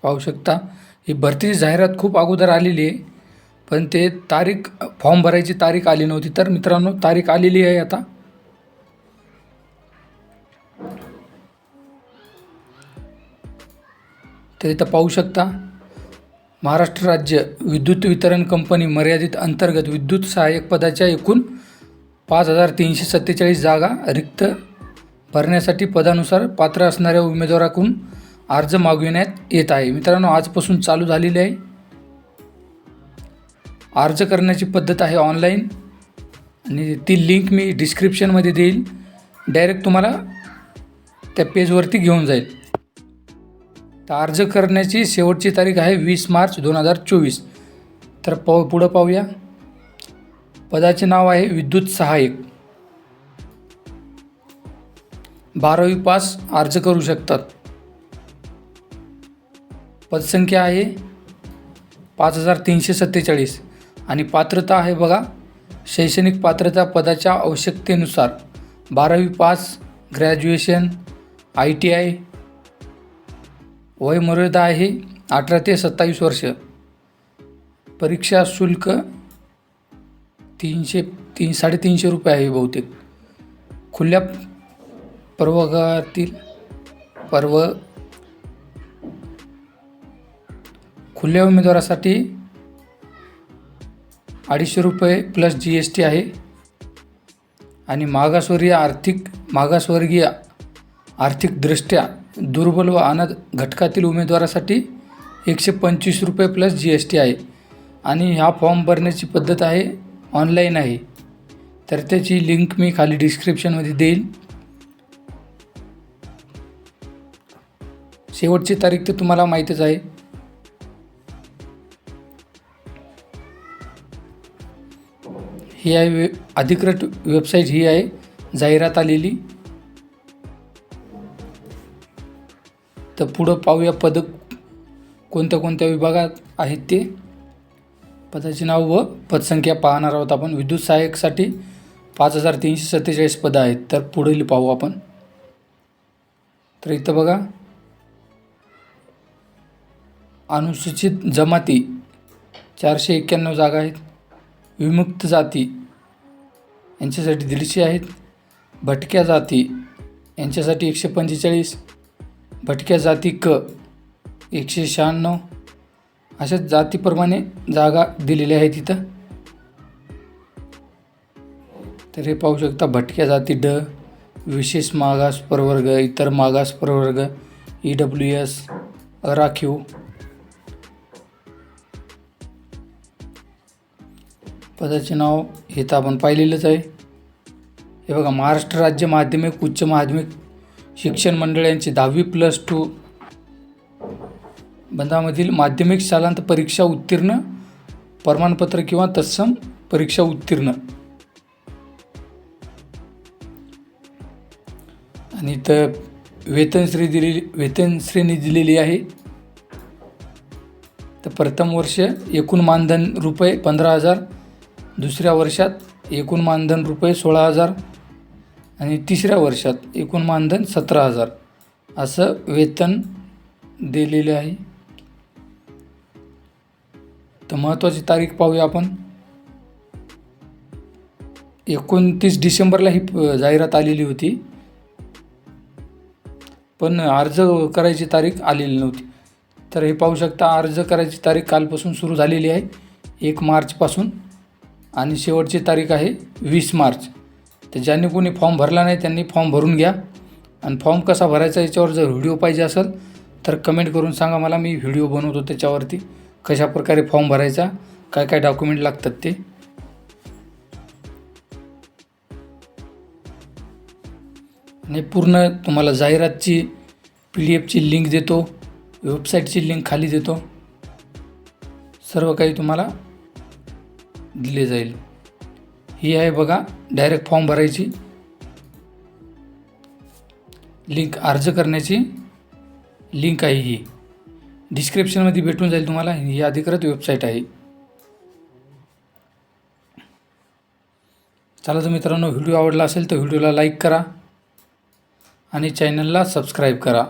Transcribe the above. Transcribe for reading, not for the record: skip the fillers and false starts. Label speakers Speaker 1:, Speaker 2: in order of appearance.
Speaker 1: पाहू शकता ही भरतीची जाहिरात खूप अगोदर आलेली आहे, पण ते तारीख फॉर्म भरायची तारीख आली नव्हती. तर मित्रांनो तारीख आलेली आहे आता. तर इथं पाहू शकता महाराष्ट्र राज्य विद्युत वितरण कंपनी मर्यादित अंतर्गत विद्युत सहाय्यक पदाच्या एकूण 5347 जागा रिक्त भरण्यासाठी पदानुसार पात्र असणाऱ्या उमेदवाराकडून अर्ज मागविण्यात येत आहे. मित्रांनो आजपासून चालू झालेली आहे. अर्ज करण्याची पद्धत आहे ऑनलाईन आणि ती लिंक मी डिस्क्रिप्शनमध्ये देईल. डायरेक्ट तुम्हाला त्या पेजवरती घेऊन जाईल. तर अर्ज करण्याची शेवटची तारीख आहे 20 मार्च 2024. तर पुढं पाहूया. पदाचे नाव आहे विद्युत सहाय्यक. 12वी पास अर्ज करू शकतात. पदसंख्या आहे 5347 आणि पात्रता आहे बघा, शैक्षणिक पात्रता पदाच्या आवश्यकतेनुसार 12वी पास, ग्रॅज्युएशन, ITI. वयोमर्यादा आहे 18 ते 27 वर्ष. परीक्षा शुल्क 300-350 रुपये आहे बहुतेक. खुल्या प्रवर्गातील खुल्या उमेदवारासाठी 250 रुपये प्लस GST आहे. आणि मागासवर्गीय आर्थिकदृष्ट्या दुर्बल व अनाथ घटकातील उमेदवारासाठी 125 रुपये प्लस GST आहे. आणि हा फॉर्म भरण्याची पद्धत आहे ऑनलाईन आहे. तर त्याची लिंक मी खाली डिस्क्रिप्शनमध्ये देईल. शेवटची तारीख तर तुम्हाला माहीतच आहे. ही आहे अधिकृत वेबसाईट, ही आहे जाहिरात आलेली. तर पुढं पाहूया पद कोणत्या कोणत्या विभागात आहेत ते. पदाचे नाव व पदसंख्या पाहणार आहोत आपण. विद्युत सहाय्यकसाठी 5347 पदं आहेत. तर पुढील पाहू आपण. तर इथं बघा, अनुसूचित जमाती 491 जागा आहेत. विमुक्त जाती यांच्यासाठी 150 आहेत. भटक्या जाती यांच्यासाठी 145. भटक्या जाती क 196. अशा जातीप्रमाणे जागा दिलेल्या आहेत इथं. तर हे पाहू शकता. भटक्या जाती ड, विशेष मागास प्रवर्ग, इतर मागास प्रवर्ग, EWS, अराखीव. पदाचे नाव हे तर आपण पाहिलेलंच आहे. हे बघा, महाराष्ट्र राज्य माध्यमिक उच्च माध्यमिक शिक्षण मंडळ यांची 10वी+2 बंधामधील माध्यमिक शालांत परीक्षा उत्तीर्ण, प्रमाणपत्र किंवा तत्सम परीक्षा उत्तीर्ण. आणि इथं वेतन श्रेणी दिलेली आहे. तर प्रथम वर्ष एकूण मानधन रुपये 15,000, दुसऱ्या वर्षात एकूण मानधन रुपये 16,000 आणि तिसऱ्या वर्षात एकूण मानधन 17,000 असं वेतन दिलेले आहे. तर महत्त्वाची तारीख पाहूया आपण. 29 डिसेंबरला ही जाहिरात आलेली होती, पण अर्ज करायची तारीख आलेली नव्हती. तर हे पाहू शकता, अर्ज करायची तारीख कालपासून सुरू झालेली आहे 1 मार्चपासून आणि शेवटची तारीख आहे 20 मार्च. तर ज्यांनी कोणी फॉर्म भरला नाही त्यांनी फॉर्म भरून घ्या. आणि फॉर्म कसा भरायचा याच्यावर जर व्हिडिओ पाहिजे असेल तर कमेंट करून सांगा मला, मी व्हिडिओ बनवतो त्याच्यावरती कशाप्रकारे फॉर्म भरायचा, काय काय डॉक्युमेंट लागतात ते. आणि पूर्ण तुम्हाला जाहिरातची PDF लिंक देतो, वेबसाईटची लिंक खाली देतो, सर्व काही तुम्हाला दिले जाईल. ही आहे बघा डायरेक्ट फॉर्म भरायची लिंक, अर्ज करण्याची लिंक आहे. ही डिस्क्रिप्शनमध्ये भेटून जाईल तुम्हाला. ही अधिकृत वेबसाईट आहे. चला तर मित्रांनो, व्हिडिओ आवडला असेल तर व्हिडिओला लाईक करा आणि चॅनलला सबस्क्राईब करा.